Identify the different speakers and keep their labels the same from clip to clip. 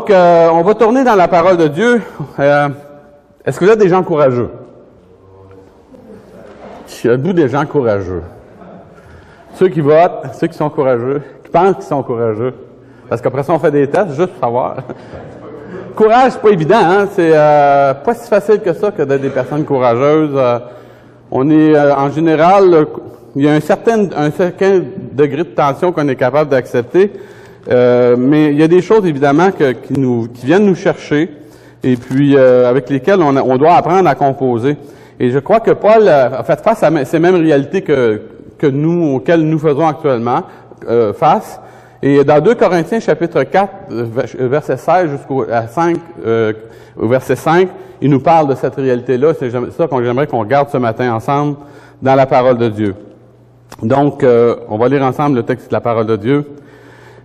Speaker 1: Donc, on va tourner dans la parole de Dieu. Est-ce que vous êtes des gens courageux? Il y a beaucoup de gens courageux. Ceux qui votent, ceux qui sont courageux, qui pensent qu'ils sont courageux. Parce qu'après ça, on fait des tests juste pour savoir. Courage, c'est pas évident, hein? C'est pas si facile que ça que d'être des personnes courageuses. On est, en général, il y a un certain degré de tension qu'on est capable d'accepter. Mais il y a des choses, évidemment, qui viennent nous chercher et puis avec lesquelles on doit apprendre à composer. Et je crois que Paul a fait face à ces mêmes réalités auxquelles nous faisons actuellement face. Et dans 2 Corinthiens, chapitre 4, verset 16 jusqu'au verset 5, il nous parle de cette réalité-là. C'est ça que j'aimerais qu'on regarde ce matin ensemble dans la parole de Dieu. Donc, on va lire ensemble le texte de la parole de Dieu.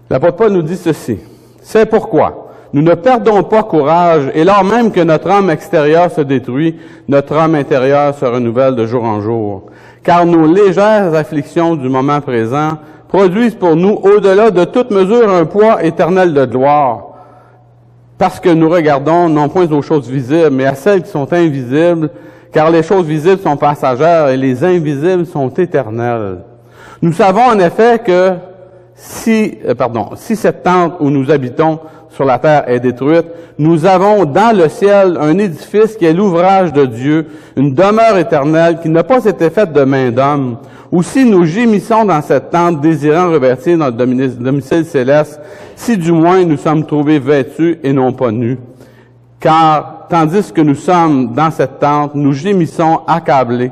Speaker 1: L'apôtre Paul nous dit ceci. « C'est pourquoi nous ne perdons pas courage, et lors même que notre homme extérieur se détruit, notre homme intérieur se renouvelle de jour en jour. Car nos légères afflictions du moment présent produisent pour nous, au-delà de toute mesure, un poids éternel de gloire. Parce que nous regardons non point aux choses visibles, mais à celles qui sont invisibles, car les choses visibles sont passagères et les invisibles sont éternelles. Nous savons en effet que si cette tente où nous habitons sur la terre est détruite, nous avons dans le ciel un édifice qui est l'ouvrage de Dieu, une demeure éternelle qui n'a pas été faite de main d'homme. Aussi nous gémissons dans cette tente, désirant revêtir notre domicile céleste, si du moins nous sommes trouvés vêtus et non pas nus. Car, tandis que nous sommes dans cette tente, nous gémissons accablés,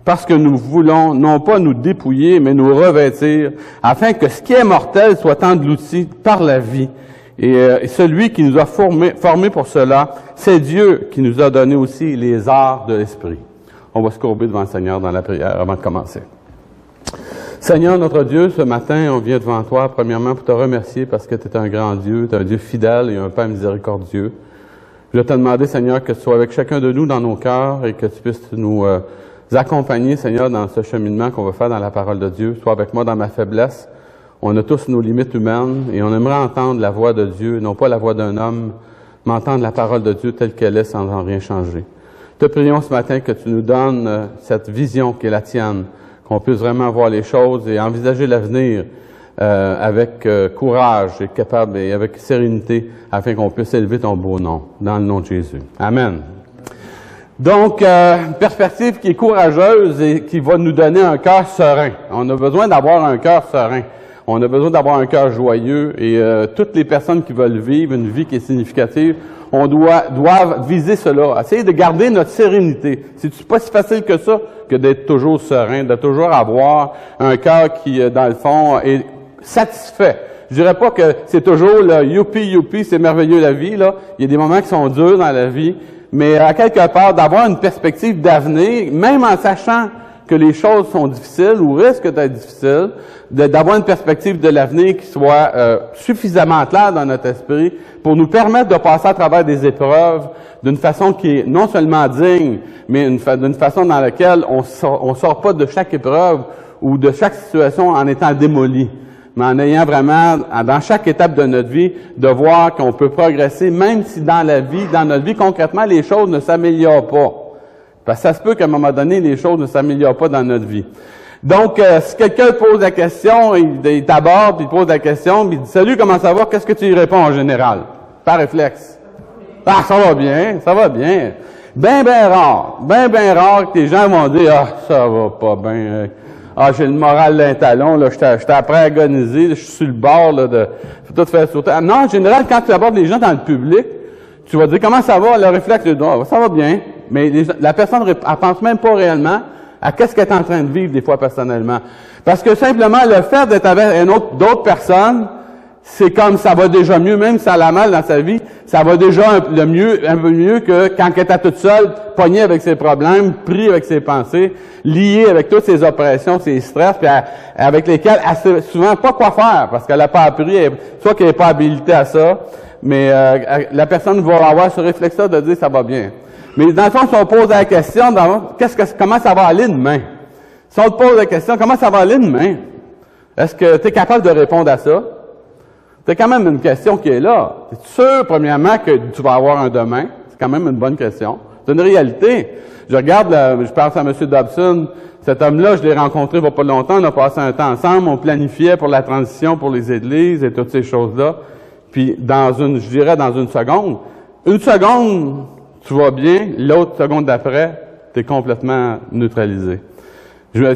Speaker 1: parce que nous voulons non pas nous dépouiller, mais nous revêtir, afin que ce qui est mortel soit englouti par la vie. Et celui qui nous a formés pour cela, c'est Dieu qui nous a donné aussi les arts de l'esprit. On va se courber devant le Seigneur dans la prière avant de commencer. Seigneur, notre Dieu, ce matin, on vient devant toi, premièrement, pour te remercier parce que tu es un grand Dieu, tu es un Dieu fidèle et un Père miséricordieux. Je vais te demander, Seigneur, que tu sois avec chacun de nous dans nos cœurs et que tu puisses nous accompagner, Seigneur, dans ce cheminement qu'on va faire dans la parole de Dieu. Sois avec moi dans ma faiblesse. On a tous nos limites humaines et on aimerait entendre la voix de Dieu, non pas la voix d'un homme, mais entendre la parole de Dieu telle qu'elle est sans en rien changer. Te prions ce matin que tu nous donnes cette vision qui est la tienne, qu'on puisse vraiment voir les choses et envisager l'avenir avec courage et capable et avec sérénité afin qu'on puisse élever ton beau nom, dans le nom de Jésus. Amen. Donc, une perspective qui est courageuse et qui va nous donner un cœur serein. On a besoin d'avoir un cœur serein. On a besoin d'avoir un cœur joyeux et toutes les personnes qui veulent vivre une vie qui est significative, doivent viser cela, essayer de garder notre sérénité. C'est pas si facile que ça que d'être toujours serein, de toujours avoir un cœur qui, dans le fond, est satisfait. Je dirais pas que c'est toujours le youpi, c'est merveilleux la vie, là. Il y a des moments qui sont durs dans la vie, mais à quelque part, d'avoir une perspective d'avenir, même en sachant que les choses sont difficiles ou risquent d'être difficiles, d'avoir une perspective de l'avenir qui soit suffisamment claire dans notre esprit pour nous permettre de passer à travers des épreuves d'une façon qui est non seulement digne, mais d'une façon dans laquelle on sort pas de chaque épreuve ou de chaque situation en étant démoli, mais en ayant vraiment, dans chaque étape de notre vie, de voir qu'on peut progresser, même si dans notre vie concrètement, les choses ne s'améliorent pas. Parce que ça se peut qu'à un moment donné, les choses ne s'améliorent pas dans notre vie. Donc, si quelqu'un pose la question, il t'aborde, puis il pose la question, puis il dit « Salut, comment ça va? » Qu'est-ce que tu y réponds en général? Par réflexe. « Ah, ça va bien, ça va bien. » Ben rare que les gens vont dire « Ah, ça va pas bien. Ah, j'ai le moral d'un talon, là, j'étais après à agoniser, là, je suis sur le bord là, de tout faire sauter. » Non, en général, quand tu abordes les gens dans le public, tu vas dire « Comment ça va? » Le réflexe, tu dis « Ah, ça va bien. » Mais la personne, elle pense même pas réellement à qu'est-ce qu'elle est en train de vivre des fois personnellement. Parce que simplement, le fait d'être avec d'autres personnes, c'est comme ça va déjà mieux, même si ça a mal dans sa vie, ça va déjà un peu mieux que quand elle est toute seule, pognée avec ses problèmes, pris avec ses pensées, liée avec toutes ses oppressions, ses stress, puis avec lesquels elle sait souvent pas quoi faire, parce qu'elle n'a pas appris, soit qu'elle n'est pas habilitée à ça, mais la personne va avoir ce réflexe-là de dire ça va bien. Mais dans le fond, si on pose la question, comment ça va aller demain? Si on te pose la question, comment ça va aller demain? Est-ce que tu es capable de répondre à ça? C'est quand même une question qui est là. Es sûr, premièrement, que tu vas avoir un demain? C'est quand même une bonne question. C'est une réalité. Je regarde, je pense à M. Dobson, cet homme-là, je l'ai rencontré il n'y a pas longtemps, on a passé un temps ensemble, on planifiait pour la transition pour les églises et toutes ces choses-là. Puis, je dirais dans une seconde, tu vas bien, l'autre seconde d'après, tu es complètement neutralisé.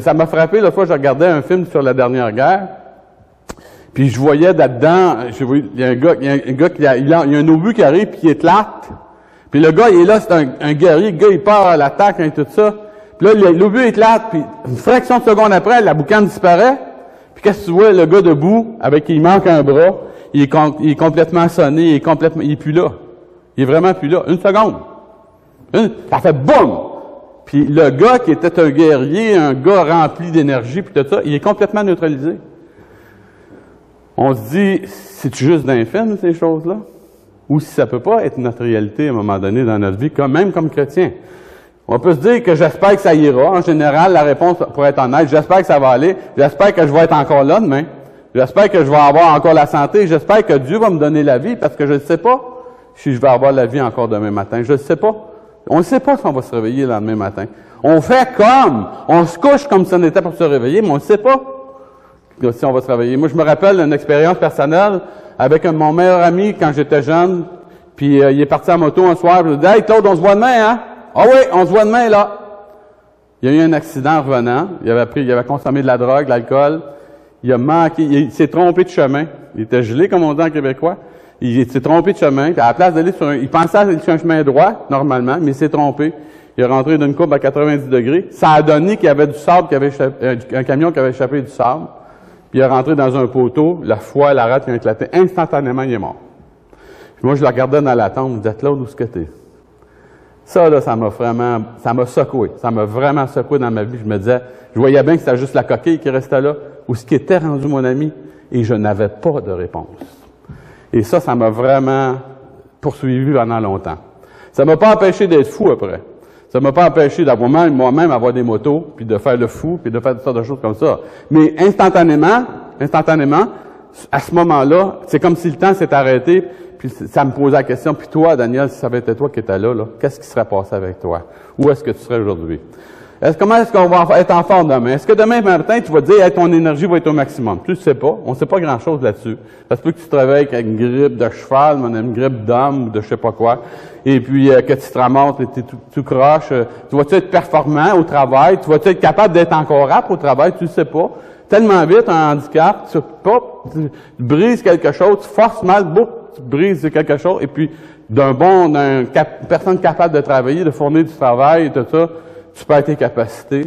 Speaker 1: Ça m'a frappé, l'autre fois, je regardais un film sur la dernière guerre, puis je voyais là-dedans, il y a un obus qui arrive, puis qui éclate. Puis le gars, il est là, c'est un guerrier, le gars, il part à l'attaque, et tout ça. Puis là, l'obus éclate, puis une fraction de seconde après, la boucane disparaît. Puis qu'est-ce que tu vois, le gars debout, il manque un bras, il est complètement sonné, il est plus là. Il est vraiment plus là. Une seconde. Ça fait boum! Puis le gars qui était un guerrier, un gars rempli d'énergie, puis tout ça, il est complètement neutralisé. On se dit, c'est-tu juste d'un film, ces choses-là? Ou si ça peut pas être notre réalité à un moment donné dans notre vie, même comme chrétien. On peut se dire que j'espère que ça ira. En général, la réponse, pour être honnête, j'espère que ça va aller. J'espère que je vais être encore là demain. J'espère que je vais avoir encore la santé. J'espère que Dieu va me donner la vie parce que je ne sais pas si je vais avoir la vie encore demain matin. Je ne sais pas. On ne sait pas si on va se réveiller le lendemain matin. On fait on se couche comme si on était pour se réveiller, mais on ne sait pas si on va se réveiller. Moi, je me rappelle d'une expérience personnelle avec mon meilleur ami quand j'étais jeune, puis il est parti en moto un soir, puis il dit « Hey Claude, on se voit demain, hein? » « Ah oui, on se voit demain, là. » Il y a eu un accident en revenant. Il avait consommé de la drogue, de l'alcool. Il a manqué, il s'est trompé de chemin. Il était gelé, comme on dit en québécois. Il s'est trompé de chemin. Puis à la place d'aller il pensait aller sur un chemin droit, normalement, mais il s'est trompé. Il est rentré d'une courbe à 90 degrés. Ça a donné qu'il y avait du sable, un camion qui avait échappé du sable. Puis il est rentré dans un poteau. La foie, la rate qui a éclaté. Instantanément, il est mort. Puis moi, je le regardais dans la tombe. Je me disais, Claude, où est-ce que t'es? Ça, là, ça m'a secoué. Ça m'a vraiment secoué dans ma vie. Je me disais, je voyais bien que c'était juste la coquille qui restait là, ou ce qui était rendu mon ami, et je n'avais pas de réponse. Et ça m'a vraiment poursuivi pendant longtemps. Ça m'a pas empêché d'être fou après. Ça m'a pas empêché d'avoir moi-même avoir des motos, puis de faire le fou, puis de faire toutes sortes de choses comme ça. Mais instantanément, à ce moment-là, c'est comme si le temps s'est arrêté, puis ça me posait la question, puis toi, Daniel, si ça avait été toi qui étais là, qu'est-ce qui serait passé avec toi? Où est-ce que tu serais aujourd'hui? Comment est-ce qu'on va être en forme demain? Est-ce que demain matin, tu vas te dire, hey, ton énergie va être au maximum? Tu ne sais pas. On ne sait pas grand-chose là-dessus. Ça se peut que tu te réveilles avec une grippe de cheval, une grippe d'homme, ou de je sais pas quoi, et puis que tu te ramasses, et tu croches. Tu vas-tu être performant au travail? Tu vas-tu être capable d'être encore apte au travail? Tu ne sais pas. Tellement vite, un handicap, tu brises quelque chose, tu forces mal, tu brises quelque chose, et puis d'une personne capable de travailler, de fournir du travail et tout ça, tu perds tes capacités,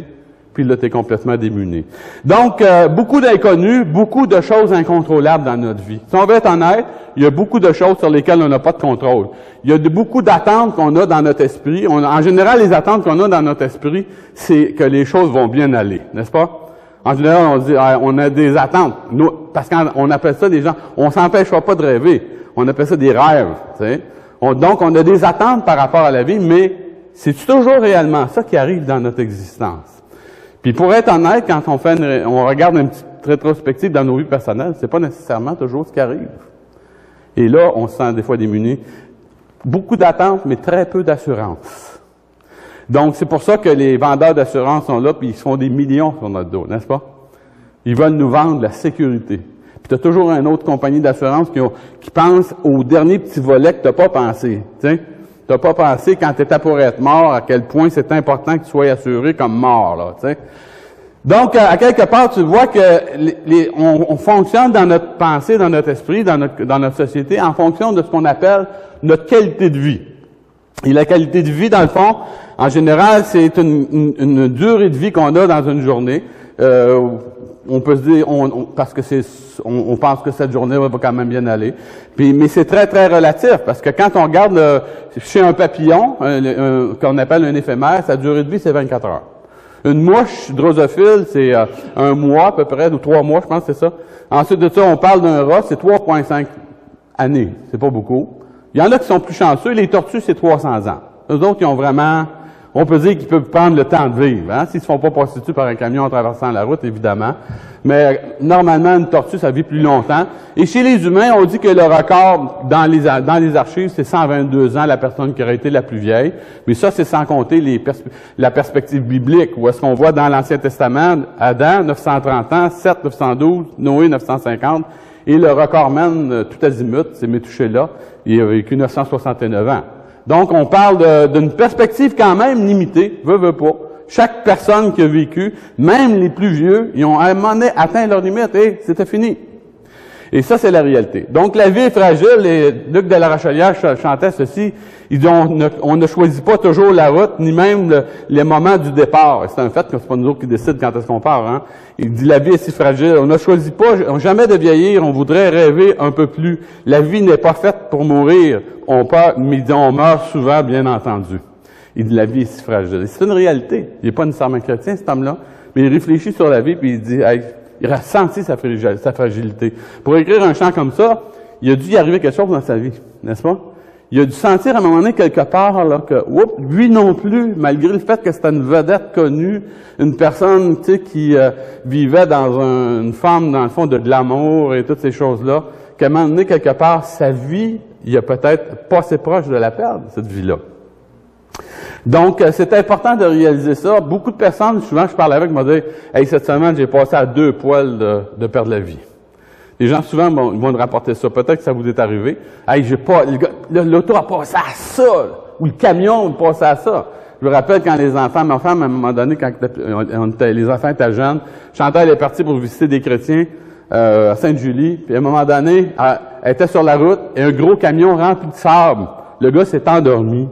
Speaker 1: puis là, tu es complètement démuni. Donc, beaucoup d'inconnus, beaucoup de choses incontrôlables dans notre vie. Si on veut être honnête, il y a beaucoup de choses sur lesquelles on n'a pas de contrôle. Il y a beaucoup d'attentes qu'on a dans notre esprit. En général, les attentes qu'on a dans notre esprit, c'est que les choses vont bien aller, n'est-ce pas? En général, on dit, on a des attentes. Nous, parce qu'on appelle ça des gens, on s'empêchera pas de rêver. On appelle ça des rêves, tu sais. Donc, on a des attentes par rapport à la vie, mais c'est toujours réellement ça qui arrive dans notre existence. Puis pour être honnête, quand on regarde une petite rétrospective dans nos vies personnelles, c'est pas nécessairement toujours ce qui arrive. Et là, on se sent des fois démuni. Beaucoup d'attentes, mais très peu d'assurance. Donc, c'est pour ça que les vendeurs d'assurance sont là, puis ils se font des millions sur notre dos, n'est-ce pas? Ils veulent nous vendre la sécurité. Puis tu as toujours une autre compagnie d'assurance qui pense au dernier petit volet que tu n'as pas pensé. Tu n'as pas pensé quand tu étais pour être mort, à quel point c'est important que tu sois assuré comme mort, là, tu sais. Donc, à quelque part, tu vois que on fonctionne dans notre pensée, dans notre esprit, dans notre société, en fonction de ce qu'on appelle notre qualité de vie. Et la qualité de vie, dans le fond, en général, c'est une durée de vie qu'on a dans une journée. On peut se dire, parce que on pense que cette journée va quand même bien aller. Mais c'est très, très relatif, parce que quand on regarde chez un papillon, qu'on appelle un éphémère, sa durée de vie, c'est 24 heures. Une mouche drosophile, c'est 1 mois à peu près, ou 3 mois, je pense, c'est ça. Ensuite de ça, on parle d'un rat, c'est 3,5 années. C'est pas beaucoup. Il y en a qui sont plus chanceux. Les tortues, c'est 300 ans. Eux autres, ils ont vraiment... On peut dire qu'ils peuvent prendre le temps de vivre, hein, s'ils ne se font pas prostituer par un camion en traversant la route, évidemment. Mais normalement, une tortue, ça vit plus longtemps. Et chez les humains, on dit que le record dans les archives, c'est 122 ans, la personne qui aurait été la plus vieille. Mais ça, c'est sans compter la perspective biblique, où est-ce qu'on voit dans l'Ancien Testament, Adam, 930 ans, Seth, 912, Noé, 950, et le recordman, tout azimut, c'est Métouchéla, il a vécu 969 ans. Donc, on parle d'une perspective quand même limitée, veut pas. Chaque personne qui a vécu, même les plus vieux, ils ont à un moment donné atteint leur limite et c'était fini. Et ça, c'est la réalité. Donc, la vie est fragile et Luc de la Rochelière chantait ceci. Il dit, on ne choisit pas toujours la route, ni même les moments du départ. C'est un fait que c'est pas nous autres qui décident quand est-ce qu'on part, hein. Il dit, la vie est si fragile. On ne choisit pas jamais de vieillir. On voudrait rêver un peu plus. La vie n'est pas faite pour mourir. On meurt souvent, bien entendu. Il dit, la vie est si fragile. C'est une réalité. Il n'est pas nécessairement chrétien, cet homme-là. Mais il réfléchit sur la vie, puis il dit, hey, il a senti sa fragilité. Pour écrire un chant comme ça, il a dû y arriver quelque chose dans sa vie, n'est-ce pas? Il a dû sentir à un moment donné quelque part là, que lui non plus, malgré le fait que c'était une vedette connue, une personne qui vivait dans une forme, dans le fond, de glamour et toutes ces choses-là, qu'à un moment donné, quelque part, sa vie, il a peut-être pas assez proche de la perdre, cette vie-là. Donc, c'est important de réaliser ça. Beaucoup de personnes, souvent, je parle avec, m'ont dit « Hey, cette semaine, j'ai passé à 2 poils de perdre la vie. » Les gens, souvent, vont me rapporter ça. Peut-être que ça vous est arrivé. « Hey, l'auto a passé à ça! » Ou le camion a passé à ça. Je me rappelle quand les enfants, ma femme, à un moment donné, quand les enfants étaient jeunes, Chantal est partie pour visiter des chrétiens à Sainte-Julie. Puis à un moment donné, elle était sur la route et un gros camion rempli de sable. Le gars s'est endormi.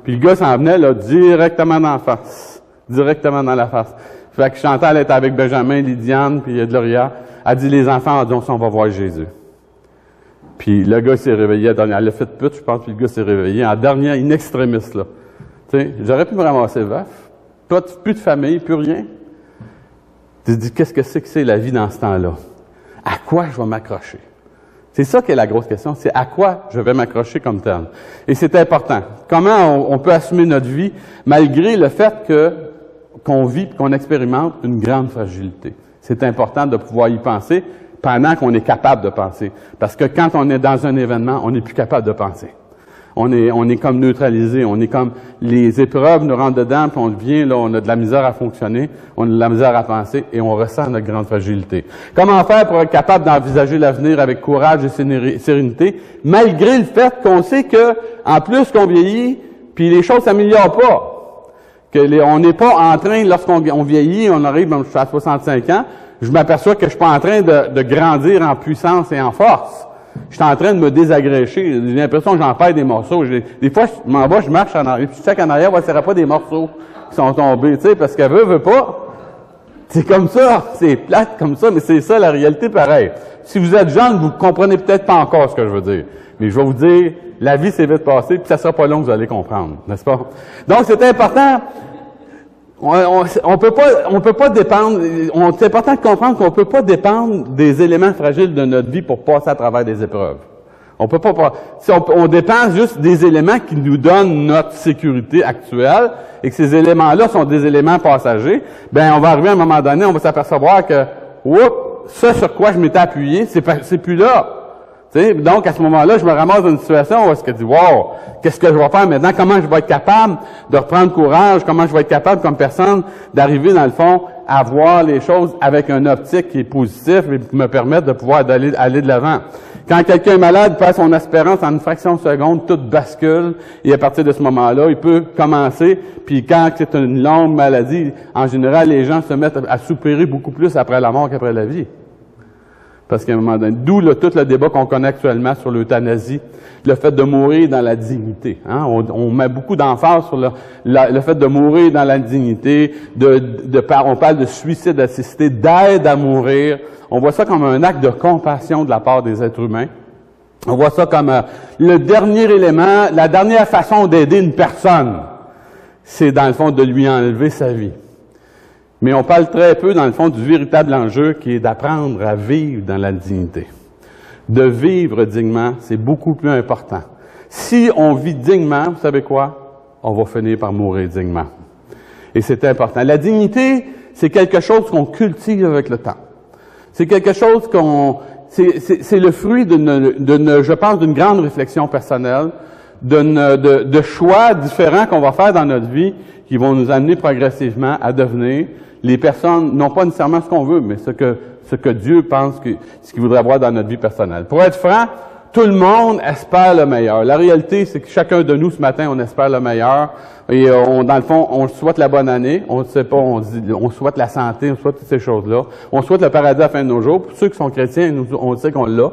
Speaker 1: Puis le gars s'en venait là, directement dans la face. Directement dans la face. Fait que Chantal était avec Benjamin, Lydiane, puis Gloria. Elle dit, les enfants, on va voir Jésus. Puis le gars s'est réveillé. Elle a fait pute, je pense, puis le gars s'est réveillé. En dernier, in extremis, là. Tu sais, j'aurais pu me ramasser veuf. Plus de famille, plus rien. Tu te dis, qu'est-ce que c'est la vie dans ce temps-là? À quoi je vais m'accrocher? C'est ça qui est la grosse question, c'est à quoi je vais m'accrocher comme tel. Et c'est important. Comment on peut assumer notre vie malgré le fait qu'on vit et qu'on expérimente une grande fragilité. C'est important de pouvoir y penser pendant qu'on est capable de penser. Parce que quand on est dans un événement, on n'est plus capable de penser. On est comme neutralisé, on est comme les épreuves nous rentrent dedans, puis on devient, là, on a de la misère à fonctionner, on a de la misère à penser, et on ressent notre grande fragilité. Comment faire pour être capable d'envisager l'avenir avec courage et sérénité, malgré le fait qu'on sait que, en plus qu'on vieillit, puis les choses s'améliorent pas. On n'est pas en train, lorsqu'on vieillit, on arrive, je suis à 65 ans, je m'aperçois que je suis pas en train de grandir en puissance et en force. Je suis en train de me désagrécher. J'ai l'impression que j'en perds des morceaux. Des fois, je m'en vais, je marche en arrière. Puis je sais qu'en arrière, il ne sera pas des morceaux qui sont tombés, tu sais, parce qu'elle veut pas. C'est comme ça. C'est plate comme ça, mais c'est ça la réalité pareil. Si vous êtes jeune, vous comprenez peut-être pas encore ce que je veux dire. Mais je vais vous dire, la vie s'est vite passée, puis ça sera pas long que vous allez comprendre, n'est-ce pas? Donc, c'est important. On peut pas dépendre, c'est important de comprendre qu'on peut pas dépendre des éléments fragiles de notre vie pour passer à travers des épreuves. On peut pas, si on dépend juste des éléments qui nous donnent notre sécurité actuelle et que ces éléments-là sont des éléments passagers, ben, on va arriver à un moment donné, on va s'apercevoir que, ça sur quoi je m'étais appuyé, c'est plus là. T'sais, donc, à ce moment-là, je me ramasse dans une situation où est-ce que je dis, wow, qu'est-ce que je vais faire maintenant? Comment je vais être capable de reprendre courage? Comment je vais être capable, comme personne, d'arriver, dans le fond, à voir les choses avec un optique qui est positif et qui me permettre de pouvoir aller de l'avant. Quand quelqu'un est malade, il perd son espérance en une fraction de seconde, tout bascule, et à partir de ce moment-là, il peut commencer, puis quand c'est une longue maladie, en général, les gens se mettent à soupirer beaucoup plus après la mort qu'après la vie. Parce qu'à un moment donné, d'où tout le débat qu'on connaît actuellement sur l'euthanasie, le fait de mourir dans la dignité. Hein? On met beaucoup d'emphase sur le fait de mourir dans la dignité, on parle de suicide assisté, d'aide à mourir. On voit ça comme un acte de compassion de la part des êtres humains. On voit ça comme le dernier élément, la dernière façon d'aider une personne, c'est dans le fond de lui enlever sa vie. Mais on parle très peu, dans le fond, du véritable enjeu qui est d'apprendre à vivre dans la dignité. De vivre dignement, c'est beaucoup plus important. Si on vit dignement, vous savez quoi? on va finir par mourir dignement. Et c'est important. La dignité, c'est quelque chose qu'on cultive avec le temps. C'est quelque chose c'est le fruit je pense, d'une grande réflexion personnelle, de choix différents qu'on va faire dans notre vie qui vont nous amener progressivement à devenir les personnes, non pas nécessairement ce qu'on veut, mais ce que Dieu pense ce qu'il voudrait avoir dans notre vie personnelle. Pour être franc, tout le monde espère le meilleur. La réalité, c'est que chacun de nous, ce matin, on espère le meilleur. Et dans le fond, on souhaite la bonne année. On ne sait pas, on souhaite la santé, on souhaite toutes ces choses-là. On souhaite le paradis à la fin de nos jours. Pour ceux qui sont chrétiens, on sait qu'on l'a.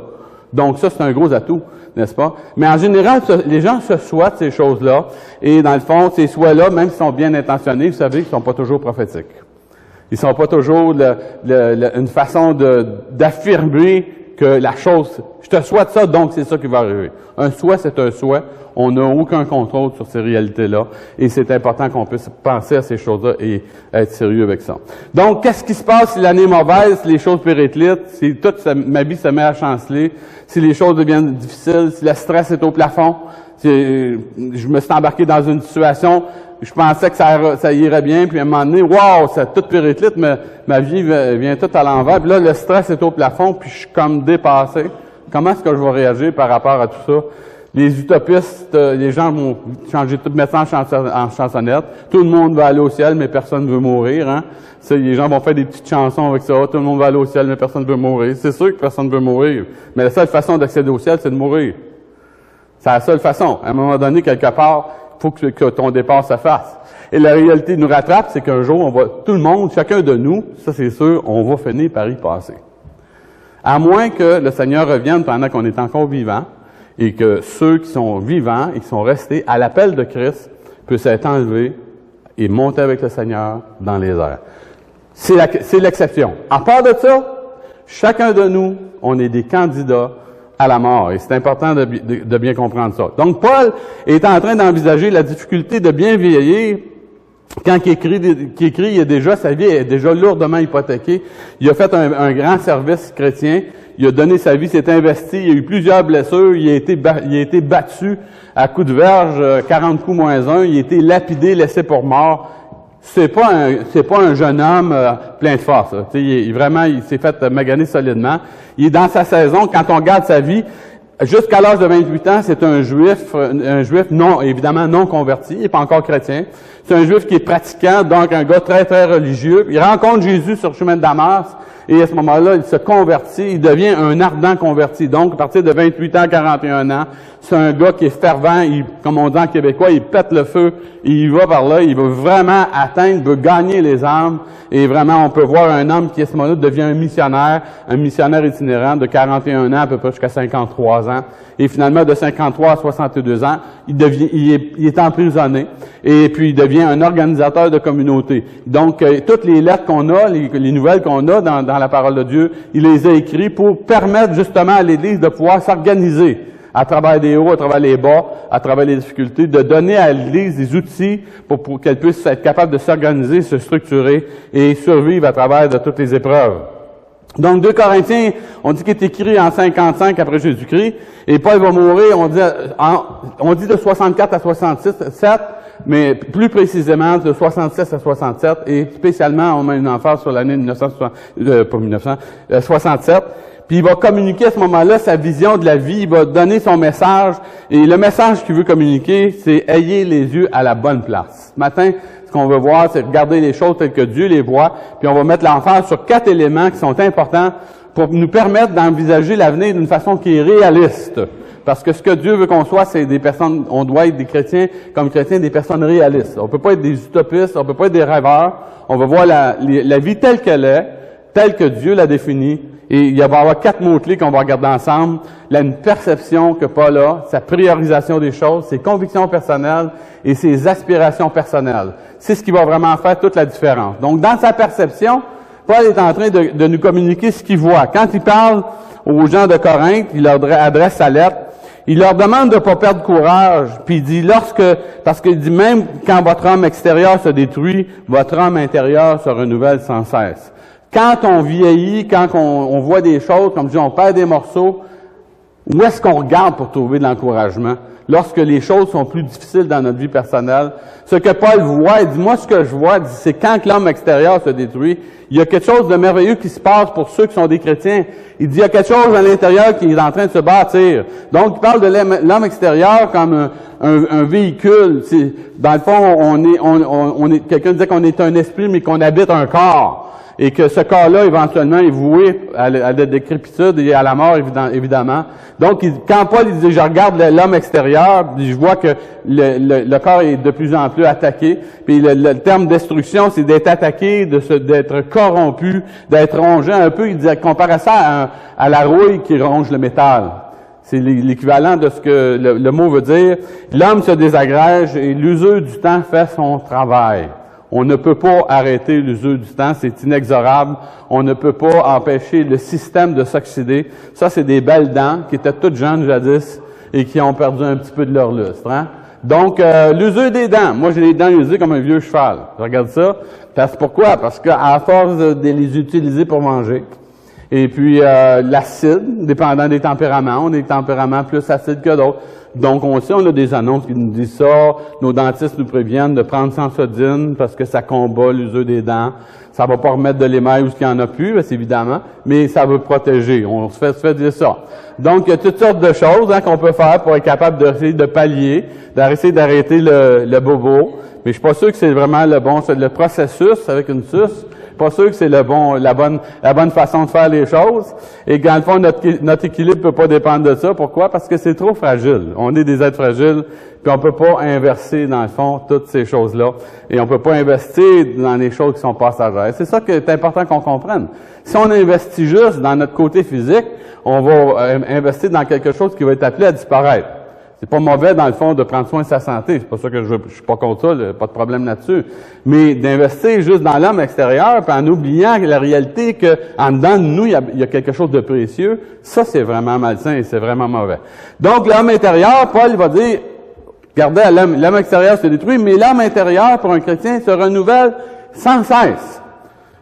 Speaker 1: Donc ça, c'est un gros atout, n'est-ce pas? Mais en général, les gens se souhaitent ces choses-là. Et dans le fond, ces souhaits-là, même s'ils sont bien intentionnés, vous savez qu'ils ne sont pas toujours prophétiques. Ils ne sont pas toujours une façon d'affirmer que la chose, je te souhaite ça, donc c'est ça qui va arriver. Un souhait, c'est un souhait. On n'a aucun contrôle sur ces réalités-là. Et c'est important qu'on puisse penser à ces choses-là et être sérieux avec ça. Donc, qu'est-ce qui se passe si l'année est mauvaise, si les choses périclitent, si ma vie se met à chanceler, si les choses deviennent difficiles, si le stress est au plafond, si je me suis embarqué dans une situation, je pensais que ça irait bien, puis à un moment donné, wow, ça tout périclite, mais ma vie vient tout à l'envers, puis là, le stress est au plafond, puis je suis comme dépassé. Comment est-ce que je vais réagir par rapport à tout ça? Les utopistes, les gens vont changer tout, mettre ça en chansonnette. Tout le monde va aller au ciel, mais personne ne veut mourir. Hein? Les gens vont faire des petites chansons avec ça. Tout le monde va aller au ciel, mais personne ne veut mourir. C'est sûr que personne ne veut mourir. Mais la seule façon d'accéder au ciel, c'est de mourir. C'est la seule façon. À un moment donné, quelque part, il faut que ton départ se fasse. Et la réalité nous rattrape, c'est qu'un jour, tout le monde, chacun de nous, ça c'est sûr, on va finir par y passer. À moins que le Seigneur revienne pendant qu'on est encore vivant, et que ceux qui sont vivants et qui sont restés à l'appel de Christ puissent être enlevés et monter avec le Seigneur dans les airs. C'est l'exception. À part de ça, chacun de nous, on est des candidats à la mort. Et c'est important de bien comprendre ça. Donc, Paul est en train d'envisager la difficulté de bien vieillir. Quand il écrit, sa vie est déjà lourdement hypothéquée. Il a fait un grand service chrétien. Il a donné sa vie, s'est investi. Il a eu plusieurs blessures. Il a été battu à coups de verge, 40 coups moins 1. Il a été lapidé, laissé pour mort. C'est pas un jeune homme plein de force. Il s'est fait maganer solidement. Il est dans sa saison. Quand on regarde sa vie, jusqu'à l'âge de 28 ans, c'est un juif évidemment non converti, il n'est pas encore chrétien. C'est un juif qui est pratiquant, donc un gars très, très religieux. Il rencontre Jésus sur le chemin de Damas, et à ce moment-là, il se convertit, il devient un ardent converti. Donc, à partir de 28 ans, 41 ans, c'est un gars qui est fervent, comme on dit en québécois, il pète le feu, il va par là, il veut vraiment atteindre, il veut gagner les âmes, et vraiment, on peut voir un homme qui, à ce moment-là, devient un missionnaire itinérant de 41 ans, à peu près jusqu'à 53 ans. Et finalement, de 53 à 62 ans, il est emprisonné. Et puis, il devient un organisateur de communauté. Donc, toutes les lettres qu'on a, les nouvelles qu'on a dans la parole de Dieu, il les a écrites pour permettre justement à l'Église de pouvoir s'organiser à travers les hauts, à travers les bas, à travers les difficultés, de donner à l'Église des outils pour qu'elle puisse être capable de s'organiser, se structurer et survivre à travers de toutes les épreuves. Donc, 2 Corinthiens, on dit qu'il est écrit en 55 après Jésus-Christ, et Paul va mourir, on dit de 64 à 67, mais plus précisément de 66 à 67, et spécialement, on met une emphase sur l'année 67, puis il va communiquer à ce moment-là sa vision de la vie, il va donner son message, et le message qu'il veut communiquer, c'est « Ayez les yeux à la bonne place ». Ce matin, ce qu'on veut voir, c'est regarder les choses telles que Dieu les voit, puis on va mettre l'emphase sur 4 éléments qui sont importants pour nous permettre d'envisager l'avenir d'une façon qui est réaliste. Parce que ce que Dieu veut qu'on soit, c'est des personnes, on doit être des chrétiens, comme chrétiens, des personnes réalistes. On peut pas être des utopistes, on peut pas être des rêveurs. On va voir la vie telle qu'elle est, telle que Dieu l'a définie. Et il va y avoir 4 mots-clés qu'on va regarder ensemble. Une perception que Paul a, sa priorisation des choses, ses convictions personnelles et ses aspirations personnelles. C'est ce qui va vraiment faire toute la différence. Donc, dans sa perception, Paul est en train de nous communiquer ce qu'il voit. Quand il parle aux gens de Corinthe, il leur adresse sa lettre. Il leur demande de ne pas perdre courage. Puis il dit parce qu'il dit même quand votre homme extérieur se détruit, votre homme intérieur se renouvelle sans cesse. Quand on vieillit, quand on voit des choses, comme je dis, on perd des morceaux, où est-ce qu'on regarde pour trouver de l'encouragement? lorsque les choses sont plus difficiles dans notre vie personnelle. Ce que Paul voit, il dit, moi, ce que je vois, c'est quand que l'homme extérieur se détruit, il y a quelque chose de merveilleux qui se passe pour ceux qui sont des chrétiens. Il dit, il y a quelque chose à l'intérieur qui est en train de se bâtir. Donc, il parle de l'homme extérieur comme un véhicule. Dans le fond, on est quelqu'un disait qu'on est un esprit, mais qu'on habite un corps. Et que ce corps-là, éventuellement, est voué à la décrépitude et à la mort, évidemment. Donc, quand Paul dit, je regarde l'homme extérieur, je vois que le corps est de plus en plus attaqué. Puis le terme destruction, c'est d'être attaqué, d'être corrompu, d'être rongé. Un peu, il compare ça à la rouille qui ronge le métal. C'est l'équivalent de ce que le mot veut dire. L'homme se désagrège et l'usure du temps fait son travail. On ne peut pas arrêter l'usure du temps, c'est inexorable. On ne peut pas empêcher le système de s'oxyder. Ça, c'est des belles dents qui étaient toutes jeunes jadis et qui ont perdu un petit peu de leur lustre. Hein? Donc, l'usure des dents. Moi, j'ai les dents usées comme un vieux cheval. Je regarde ça. Pourquoi? Parce qu'à force de les utiliser pour manger, et puis l'acide, dépendant des tempéraments, on a des tempéraments plus acides que d'autres. Donc, on a des annonces qui nous disent ça. Nos dentistes nous préviennent de prendre Sensodyne parce que ça combat l'usure des dents. Ça va pas remettre de l'émail où il n'y en a plus, évidemment, mais ça veut protéger. On se fait dire ça. Donc, il y a toutes sortes de choses qu'on peut faire pour être capable d'essayer de pallier, d'essayer d'arrêter le bobo. Mais je suis pas sûr que c'est vraiment le processus avec une suce. Pas sûr que c'est la bonne façon de faire les choses. Et dans le fond, notre équilibre peut pas dépendre de ça. Pourquoi? Parce que c'est trop fragile. On est des êtres fragiles, puis on peut pas inverser, dans le fond, toutes ces choses-là. Et on peut pas investir dans les choses qui sont passagères. C'est ça qui est important qu'on comprenne. Si on investit juste dans notre côté physique, on va investir dans quelque chose qui va être appelé à disparaître. C'est pas mauvais, dans le fond, de prendre soin de sa santé. C'est pas ça que je suis pas contre ça, pas de problème là-dessus. Mais d'investir juste dans l'homme extérieur, puis en oubliant la réalité qu'en dedans de nous, il y a quelque chose de précieux, ça, c'est vraiment malsain et c'est vraiment mauvais. Donc, l'homme intérieur, Paul va dire, regardez, l'homme extérieur se détruit, mais l'homme intérieur, pour un chrétien, se renouvelle sans cesse.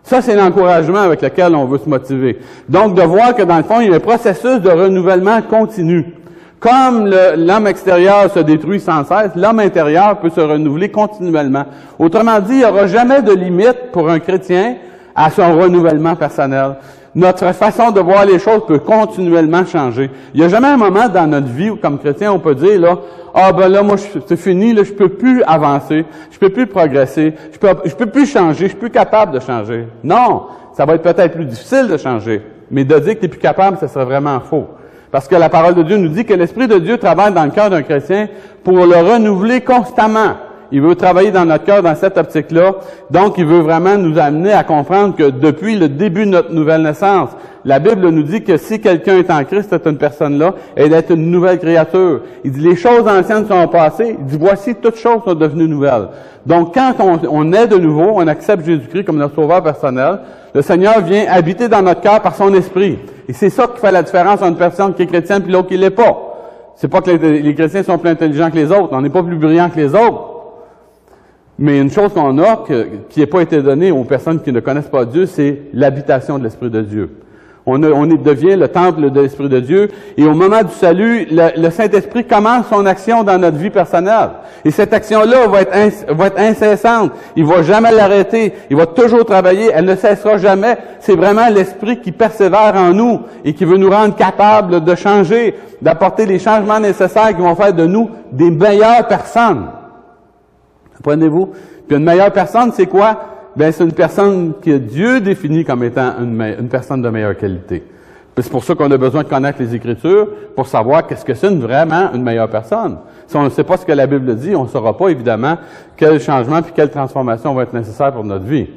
Speaker 1: Ça, c'est l'encouragement avec lequel on veut se motiver. Donc, de voir que, dans le fond, il y a un processus de renouvellement continu. Comme l'homme extérieur se détruit sans cesse, l'homme intérieur peut se renouveler continuellement. Autrement dit, il n'y aura jamais de limite pour un chrétien à son renouvellement personnel. Notre façon de voir les choses peut continuellement changer. Il n'y a jamais un moment dans notre vie où, comme chrétien, on peut dire, là, moi, c'est fini, là, je peux plus avancer, je peux plus progresser, je peux plus changer, je suis plus capable de changer. Non! Ça va être peut-être plus difficile de changer. Mais de dire que tu n'es plus capable, ça serait vraiment faux. Parce que la parole de Dieu nous dit que l'Esprit de Dieu travaille dans le cœur d'un chrétien pour le renouveler constamment. Il veut travailler dans notre cœur dans cette optique-là. Donc, il veut vraiment nous amener à comprendre que depuis le début de notre nouvelle naissance, la Bible nous dit que si quelqu'un est en Christ, cette personne-là, elle est une nouvelle créature. Il dit, les choses anciennes sont passées. Il dit, voici, toutes choses sont devenues nouvelles. Donc, quand on est de nouveau, on accepte Jésus-Christ comme notre sauveur personnel, le Seigneur vient habiter dans notre cœur par son esprit. Et c'est ça qui fait la différence entre une personne qui est chrétienne et l'autre qui l'est pas. C'est pas que les chrétiens sont plus intelligents que les autres. On n'est pas plus brillants que les autres. Mais une chose qu'on a, qui n'a pas été donnée aux personnes qui ne connaissent pas Dieu, c'est l'habitation de l'Esprit de Dieu. On devient le temple de l'Esprit de Dieu. Et au moment du salut, le Saint-Esprit commence son action dans notre vie personnelle. Et cette action-là va être incessante. Il va jamais l'arrêter. Il va toujours travailler. Elle ne cessera jamais. C'est vraiment l'Esprit qui persévère en nous et qui veut nous rendre capables de changer, d'apporter les changements nécessaires qui vont faire de nous des meilleures personnes. Comprenez-vous? Puis une meilleure personne, c'est quoi? Ben, c'est une personne que Dieu définit comme étant une personne de meilleure qualité. Puis c'est pour ça qu'on a besoin de connaître les Écritures pour savoir qu'est-ce que c'est vraiment une meilleure personne. Si on ne sait pas ce que la Bible dit, on ne saura pas, évidemment, quel changement puis quelle transformation va être nécessaire pour notre vie.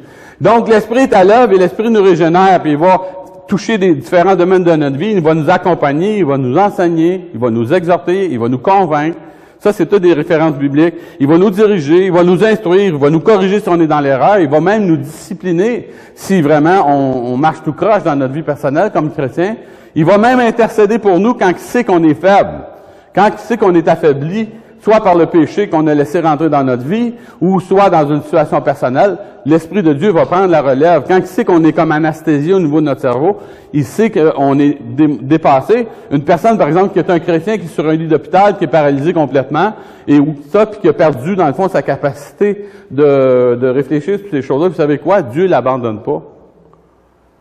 Speaker 1: Donc, l'Esprit est à l'œuvre et l'Esprit nous régénère, puis il va toucher des différents domaines de notre vie, il va nous accompagner, il va nous enseigner, il va nous exhorter, il va nous convaincre. Ça, c'est toutes des références bibliques. Il va nous diriger, il va nous instruire, il va nous corriger si on est dans l'erreur, il va même nous discipliner si vraiment on marche tout croche dans notre vie personnelle comme chrétien. Il va même intercéder pour nous quand il sait qu'on est faible, quand il sait qu'on est affaibli. soit par le péché qu'on a laissé rentrer dans notre vie, ou soit dans une situation personnelle, l'Esprit de Dieu va prendre la relève. Quand il sait qu'on est comme anesthésié au niveau de notre cerveau, il sait qu'on est dépassé. Une personne, par exemple, qui est un chrétien, qui est sur un lit d'hôpital, qui est paralysé complètement, et ou ça, puis qui a perdu, dans le fond, sa capacité de réfléchir sur ces choses-là, vous savez quoi? Dieu l'abandonne pas.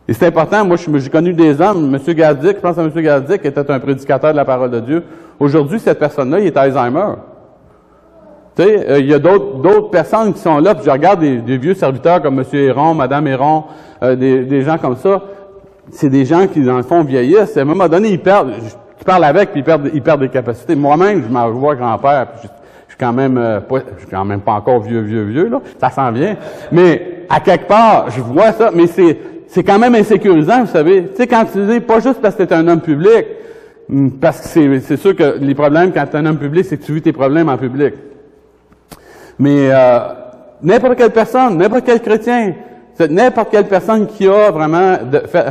Speaker 1: Et c'est important, moi j'ai connu des hommes, M. Gardic, je pense à M. Gardic, qui était un prédicateur de la parole de Dieu. Aujourd'hui, cette personne-là, il est Alzheimer. Tu sais, il y a d'autres personnes qui sont là, puis je regarde des vieux serviteurs comme M. Héron, Mme Héron, des gens comme ça. C'est des gens qui, dans le fond, vieillissent. À un moment donné, ils perdent, tu parles avec, puis ils perdent des capacités. Moi-même, je m'en vois grand-père, puis je suis quand même pas encore vieux, là. Ça s'en vient. Mais, à quelque part, je vois ça, mais c'est quand même insécurisant, vous savez. Tu sais, quand tu dis, pas juste parce que tu es un homme public, parce que c'est sûr que les problèmes, quand tu es un homme public, c'est que tu vis tes problèmes en public. Mais n'importe quelle personne, n'importe quel chrétien, n'importe quelle personne qui a vraiment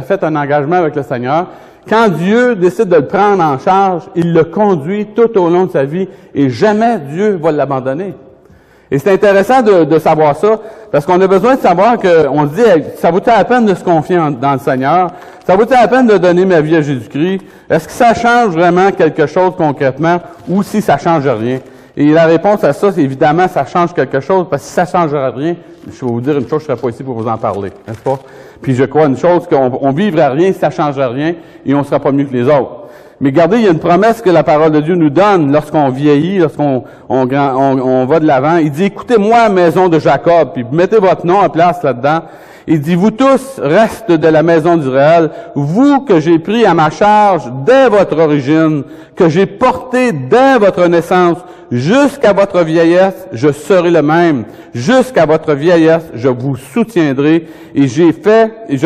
Speaker 1: fait un engagement avec le Seigneur, quand Dieu décide de le prendre en charge, il le conduit tout au long de sa vie et jamais Dieu va l'abandonner. Et c'est intéressant de savoir ça, parce qu'on a besoin de savoir qu'on se dit, hey, ça vaut-il la peine de se confier dans le Seigneur? Ça vaut-il la peine de donner ma vie à Jésus-Christ? Est-ce que ça change vraiment quelque chose concrètement ou si ça change rien? Et la réponse à ça, c'est évidemment, ça change quelque chose, parce que si ça ne changerait rien, je vais vous dire une chose, je ne serais pas ici pour vous en parler, n'est-ce pas? Puis je crois une chose, qu'on ne vivrait rien si ça ne changerait rien, et on ne sera pas mieux que les autres. Mais regardez, il y a une promesse que la parole de Dieu nous donne lorsqu'on vieillit, lorsqu'on va de l'avant. Il dit, écoutez-moi, maison de Jacob, puis mettez votre nom en place là-dedans. Il dit, vous tous, restes de la maison d'Israël, vous que j'ai pris à ma charge dès votre origine, que j'ai porté dès votre naissance, jusqu'à votre vieillesse, je serai le même. Jusqu'à votre vieillesse, je vous soutiendrai, et je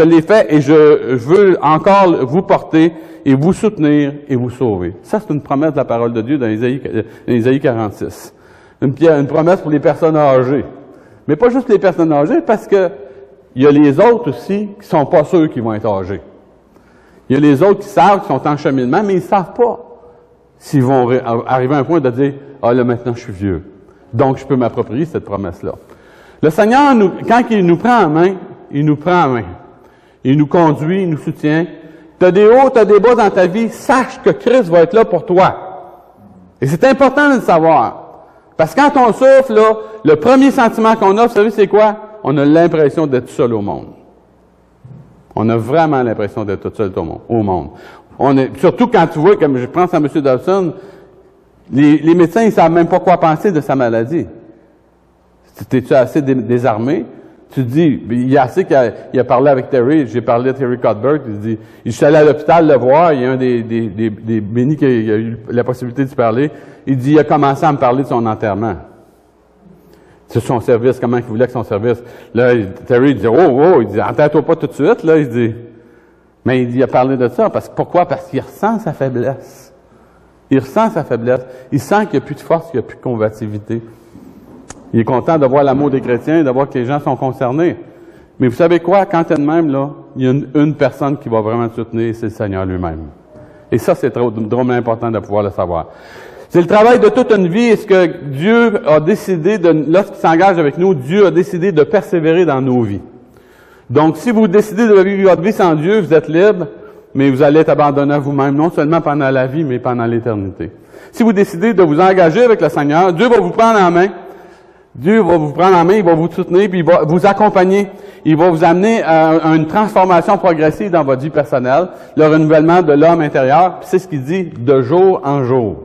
Speaker 1: l'ai fait, et je veux encore vous porter, et vous soutenir, et vous sauver. Ça, c'est une promesse de la parole de Dieu dans Isaïe 46. Une promesse pour les personnes âgées. Mais pas juste les personnes âgées, parce que il y a les autres aussi qui sont pas sûrs qu'ils vont être âgés. Il y a les autres qui savent, qui sont en cheminement, mais ils savent pas s'ils vont arriver à un point de dire, ah là maintenant je suis vieux. Donc je peux m'approprier cette promesse-là. Le Seigneur, quand il nous prend en main, il nous prend en main. Il nous conduit, il nous soutient. Tu as des hauts, tu as des bas dans ta vie, sache que Christ va être là pour toi. Et c'est important de le savoir. Parce que quand on souffre, là, le premier sentiment qu'on a, vous savez c'est quoi? On a l'impression d'être seul au monde. On a vraiment l'impression d'être tout seul au monde. Surtout quand tu vois, comme je pense à M. Dawson, les médecins, ils ne savent même pas quoi penser de sa maladie. T'es-tu assez désarmé? Tu te dis, il y a assez qu'il a parlé avec Terry, j'ai parlé à Terry Cuthbert, il dit, je suis allé à l'hôpital le voir, il y a un des bénis qui a eu la possibilité de parler, il dit, il a commencé à me parler de son enterrement. C'est son service, comment il voulait que son service. Là, Terry, il dit, il dit, enterre-toi pas tout de suite, là, il dit. Mais il a parlé de ça, pourquoi? Parce qu'il ressent sa faiblesse. Il ressent sa faiblesse. Il sent qu'il n'y a plus de force, qu'il n'y a plus de combativité. Il est content de voir l'amour des chrétiens, de voir que les gens sont concernés. Mais vous savez quoi? Quand tu es de même, là, il y a une personne qui va vraiment te soutenir, c'est le Seigneur lui-même. Et ça, c'est drôlement important de pouvoir le savoir. C'est le travail de toute une vie. Est-ce que Dieu a décidé lorsqu'il s'engage avec nous, Dieu a décidé de persévérer dans nos vies. Donc, si vous décidez de vivre votre vie sans Dieu, vous êtes libre, mais vous allez être abandonné à vous-même, non seulement pendant la vie, mais pendant l'éternité. Si vous décidez de vous engager avec le Seigneur, Dieu va vous prendre en main. Dieu va vous prendre en main, il va vous soutenir, puis il va vous accompagner. Il va vous amener à une transformation progressive dans votre vie personnelle, le renouvellement de l'homme intérieur. Puis c'est ce qu'il dit, de jour en jour.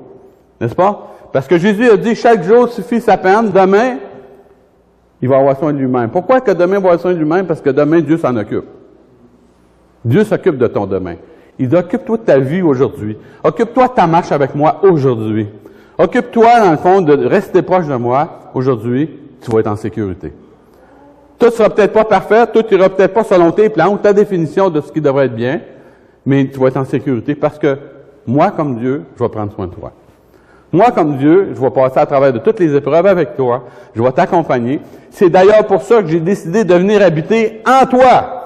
Speaker 1: N'est-ce pas? Parce que Jésus a dit, chaque jour suffit sa peine. Demain, il va avoir soin de lui-même. Pourquoi que demain il va avoir soin de lui-même? Parce que demain, Dieu s'en occupe. Dieu s'occupe de ton demain. Il dit, occupe-toi de ta vie aujourd'hui. Occupe-toi de ta marche avec moi aujourd'hui. Occupe-toi, dans le fond, de rester proche de moi. Aujourd'hui, tu vas être en sécurité. Tout ne sera peut-être pas parfait, tout n'ira peut-être pas selon tes plans ou ta définition de ce qui devrait être bien, mais tu vas être en sécurité parce que moi, comme Dieu, je vais prendre soin de toi. Moi, comme Dieu, je vais passer à travers de toutes les épreuves avec toi. Je vais t'accompagner. C'est d'ailleurs pour ça que j'ai décidé de venir habiter en toi.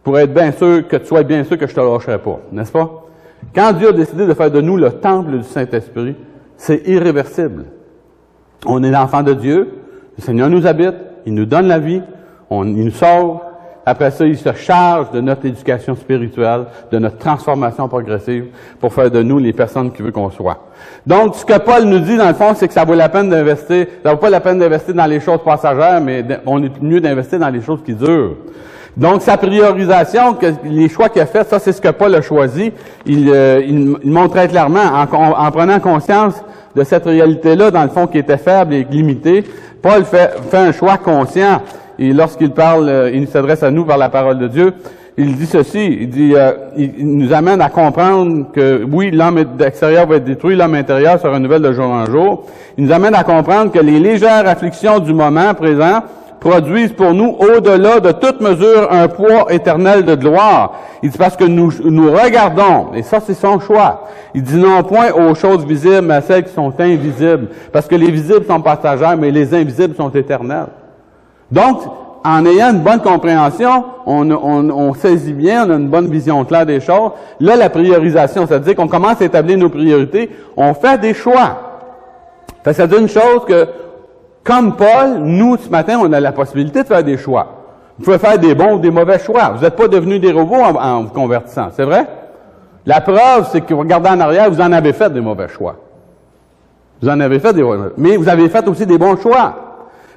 Speaker 1: Pour être bien sûr, que tu sois bien sûr que je ne te lâcherai pas. N'est-ce pas? Quand Dieu a décidé de faire de nous le temple du Saint-Esprit, c'est irréversible. On est l'enfant de Dieu, le Seigneur nous habite, il nous donne la vie, il nous sauve. Après ça, il se charge de notre éducation spirituelle, de notre transformation progressive pour faire de nous les personnes qu'il veut qu'on soit. Donc, ce que Paul nous dit, dans le fond, c'est que ça vaut la peine d'investir. Ça vaut pas la peine d'investir dans les choses passagères, mais on est mieux d'investir dans les choses qui durent. Donc, sa priorisation, les choix qu'il a faits, ça, c'est ce que Paul a choisi. Il montre très clairement, en prenant conscience de cette réalité-là, dans le fond, qui était faible et limitée, Paul fait un choix conscient. Et lorsqu'il parle, il s'adresse à nous par la parole de Dieu, il dit ceci, il dit, il nous amène à comprendre que, oui, l'homme extérieur va être détruit, l'homme intérieur se renouvelle de jour en jour. Il nous amène à comprendre que les légères afflictions du moment présent produisent pour nous, au-delà de toute mesure, un poids éternel de gloire. Il dit parce que nous regardons, et ça c'est son choix, il dit non point aux choses visibles, mais à celles qui sont invisibles. Parce que les visibles sont passagères, mais les invisibles sont éternels. Donc, en ayant une bonne compréhension, on saisit bien, on a une bonne vision claire des choses. Là, la priorisation, ça veut dire qu'on commence à établir nos priorités, on fait des choix. Ça veut dire une chose que, comme Paul, nous, ce matin, on a la possibilité de faire des choix. Vous pouvez faire des bons ou des mauvais choix. Vous n'êtes pas devenus des robots en vous convertissant, c'est vrai? La preuve, c'est que vous regardez en arrière, vous en avez fait des mauvais choix. Vous en avez fait des mauvais choix. Mais vous avez fait aussi des bons choix.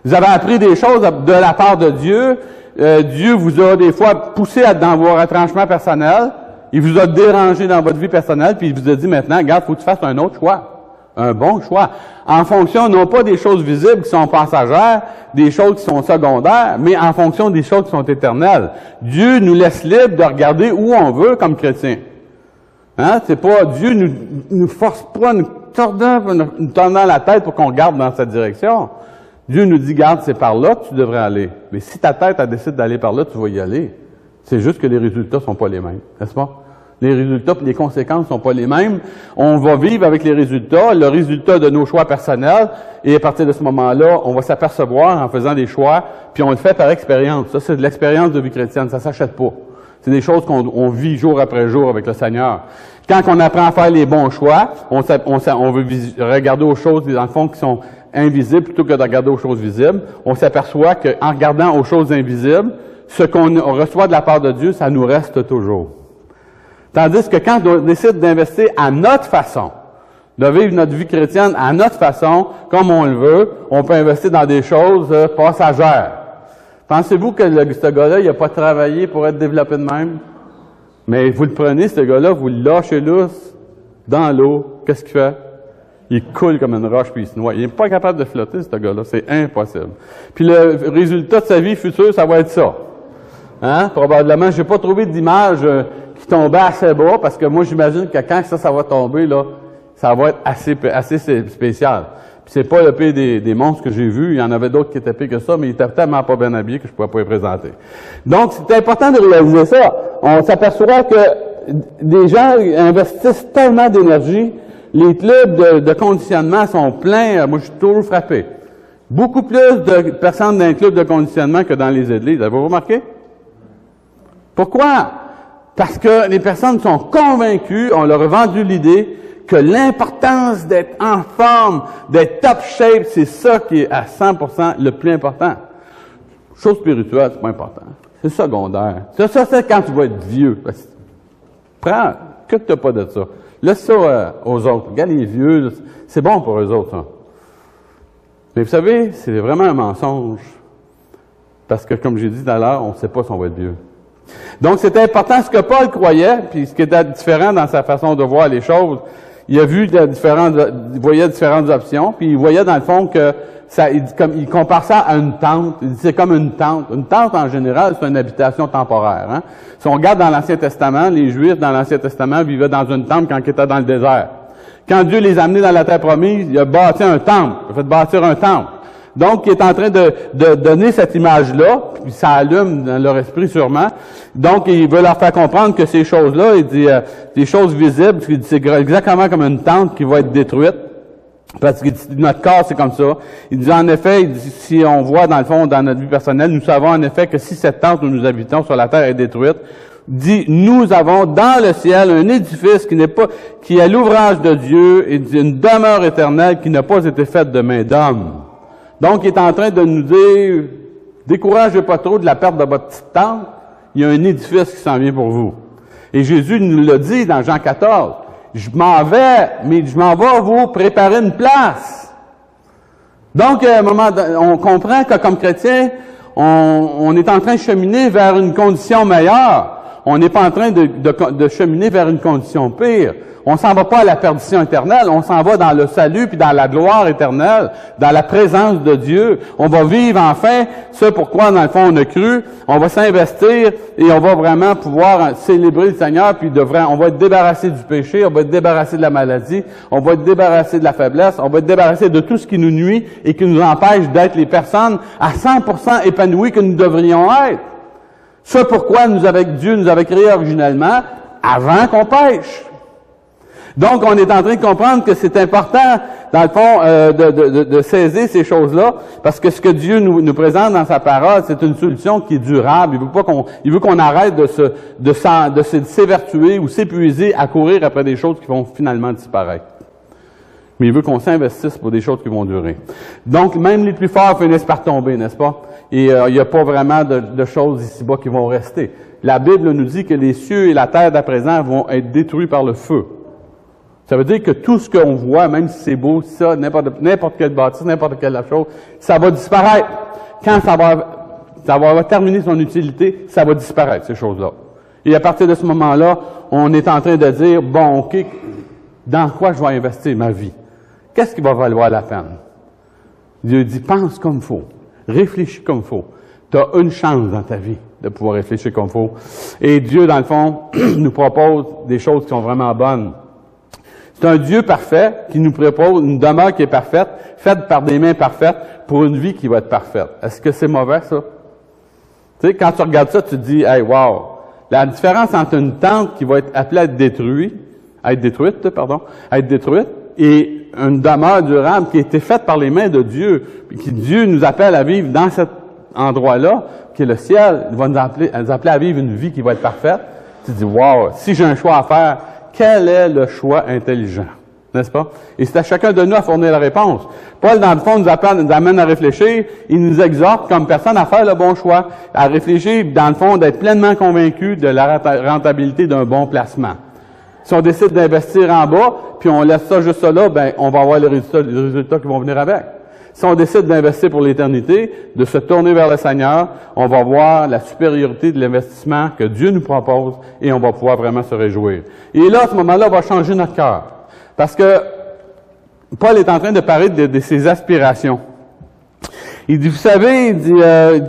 Speaker 1: Vous avez appris des choses de la part de Dieu. Dieu vous a des fois poussé dans vos retranchements personnels. Il vous a dérangé dans votre vie personnelle, puis il vous a dit maintenant, regarde, il faut que tu fasses un autre choix. Un bon choix. En fonction, non pas des choses visibles qui sont passagères, des choses qui sont secondaires, mais en fonction des choses qui sont éternelles. Dieu nous laisse libre de regarder où on veut comme chrétiens. Hein? C'est pas, Dieu nous force pas, nous tordant la tête pour qu'on regarde dans cette direction. Dieu nous dit, garde, c'est par là que tu devrais aller. Mais si ta tête a décidé d'aller par là, tu vas y aller. C'est juste que les résultats sont pas les mêmes, n'est-ce pas? Les résultats et les conséquences sont pas les mêmes. On va vivre avec les résultats, le résultat de nos choix personnels, et à partir de ce moment-là, on va s'apercevoir en faisant des choix, puis on le fait par expérience. Ça, c'est de l'expérience de vie chrétienne, ça s'achète pas. C'est des choses qu'on vit jour après jour avec le Seigneur. Quand on apprend à faire les bons choix, on veut regarder aux choses, dans le fond, qui sont invisibles plutôt que de regarder aux choses visibles. On s'aperçoit qu'en regardant aux choses invisibles, ce qu'on reçoit de la part de Dieu, ça nous reste toujours. Tandis que quand on décide d'investir à notre façon, de vivre notre vie chrétienne à notre façon, comme on le veut, on peut investir dans des choses passagères. Pensez-vous que ce gars-là, il n'a pas travaillé pour être développé de même? Mais vous le prenez, ce gars-là, vous le lâchez lousse dans l'eau. Qu'est-ce qu'il fait? Il coule comme une roche puis il se noie. Il n'est pas capable de flotter, ce gars-là. C'est impossible. Puis le résultat de sa vie future, ça va être ça. Hein? Probablement, j'ai pas trouvé d'image qui tombait assez bas, parce que moi, j'imagine que quand ça va tomber, là, ça va être assez spécial. Puis c'est pas le pire des monstres que j'ai vus. Il y en avait d'autres qui étaient pires que ça, mais ils étaient tellement pas bien habillés que je pouvais pas les présenter. Donc, c'est important de réaliser ça. On s'aperçoit que des gens investissent tellement d'énergie. Les clubs de conditionnement sont pleins. Moi, je suis toujours frappé. Beaucoup plus de personnes dans les clubs de conditionnement que dans les églises. Avez-vous remarqué? Pourquoi? Parce que les personnes sont convaincues, on leur a vendu l'idée que l'importance d'être en forme, d'être top shape, c'est ça qui est à 100% le plus important. Chose spirituelle, c'est pas important. C'est secondaire. Ça, c'est quand tu vas être vieux. Prends, que tu n'as pas de ça. Laisse ça aux autres. Regarde les vieux, c'est bon pour eux autres. Hein. Mais vous savez, c'est vraiment un mensonge. Parce que, comme j'ai dit tout à l'heure, on ne sait pas si on va être vieux. Donc, c'était important ce que Paul croyait, puis ce qui était différent dans sa façon de voir les choses. Il a vu il voyait différentes options, puis il voyait dans le fond que il compare ça à une tente. Il dit c'est comme une tente. Une tente, en général, c'est une habitation temporaire. Hein? Si on regarde dans l'Ancien Testament, les Juifs dans l'Ancien Testament vivaient dans une tente quand ils étaient dans le désert. Quand Dieu les a amenés dans la terre promise, il a bâti un temple. Il a fait bâtir un temple. Donc, il est en train de donner cette image-là, puis ça allume dans leur esprit sûrement. Donc, il veut leur faire comprendre que ces choses-là, il dit, des choses visibles, il dit, c'est exactement comme une tente qui va être détruite. Parce que notre corps, c'est comme ça. Il dit, en effet, il dit, si on voit dans le fond, dans notre vie personnelle, nous savons en effet que si cette tente où nous habitons sur la terre est détruite, dit, nous avons dans le ciel un édifice qui est l'ouvrage de Dieu et une demeure éternelle qui n'a pas été faite de main d'homme. Donc, il est en train de nous dire, découragez pas trop de la perte de votre petite tente, il y a un édifice qui s'en vient pour vous. Et Jésus nous l'a dit dans Jean 14, je m'en vais, mais je m'en vais vous préparer une place. Donc, à un moment, on comprend que comme chrétien, on est en train de cheminer vers une condition meilleure. On n'est pas en train de cheminer vers une condition pire. On s'en va pas à la perdition éternelle, on s'en va dans le salut puis dans la gloire éternelle, dans la présence de Dieu. On va vivre enfin ce pourquoi, dans le fond, on a cru. On va s'investir et on va vraiment pouvoir célébrer le Seigneur, puis on va être débarrassé du péché, on va être débarrassé de la maladie, on va être débarrassé de la faiblesse, on va être débarrassé de tout ce qui nous nuit et qui nous empêche d'être les personnes à 100% épanouies que nous devrions être. Ce pourquoi Dieu nous avait créés originellement avant qu'on pêche. Donc, on est en train de comprendre que c'est important, dans le fond, de saisir ces choses-là, parce que ce que Dieu nous présente dans sa parole, c'est une solution qui est durable. Il veut qu'on arrête de s'évertuer ou s'épuiser à courir après des choses qui vont finalement disparaître. Mais il veut qu'on s'investisse pour des choses qui vont durer. Donc, même les plus forts finissent par tomber, n'est-ce pas? Et il n'y a pas vraiment de choses ici-bas qui vont rester. La Bible nous dit que les cieux et la terre d'à présent vont être détruits par le feu. Ça veut dire que tout ce qu'on voit, même si c'est beau, ça, n'importe quelle bâtisse, n'importe quelle chose, ça va disparaître. Quand ça va terminer son utilité, ça va disparaître, ces choses-là. Et à partir de ce moment-là, on est en train de dire, bon, OK, dans quoi je vais investir ma vie? Qu'est-ce qui va valoir la peine? Dieu dit, pense comme il faut. Réfléchis comme il faut. Tu as une chance dans ta vie de pouvoir réfléchir comme il faut. Et Dieu, dans le fond, nous propose des choses qui sont vraiment bonnes. C'est un Dieu parfait qui nous propose une demeure qui est parfaite, faite par des mains parfaites, pour une vie qui va être parfaite. Est-ce que c'est mauvais, ça? Tu sais, quand tu regardes ça, tu te dis, hey, wow! La différence entre une tente qui va être appelée à être détruite, et une demeure durable qui a été faite par les mains de Dieu, puis que Dieu nous appelle à vivre dans cet endroit-là, qui est le ciel, il va nous appeler à vivre une vie qui va être parfaite. Tu te dis, wow! Si j'ai un choix à faire, quel est le choix intelligent? N'est-ce pas? Et c'est à chacun de nous à fournir la réponse. Paul, dans le fond, nous amène à réfléchir. Il nous exhorte comme personne à faire le bon choix, à réfléchir, dans le fond, d'être pleinement convaincu de la rentabilité d'un bon placement. Si on décide d'investir en bas, puis on laisse ça juste là, ben, on va avoir les résultats qui vont venir avec. Si on décide d'investir pour l'éternité, de se tourner vers le Seigneur, on va voir la supériorité de l'investissement que Dieu nous propose et on va pouvoir vraiment se réjouir. Et là, à ce moment-là, on va changer notre cœur. Parce que Paul est en train de parler de ses aspirations. Il dit, vous savez, il dit,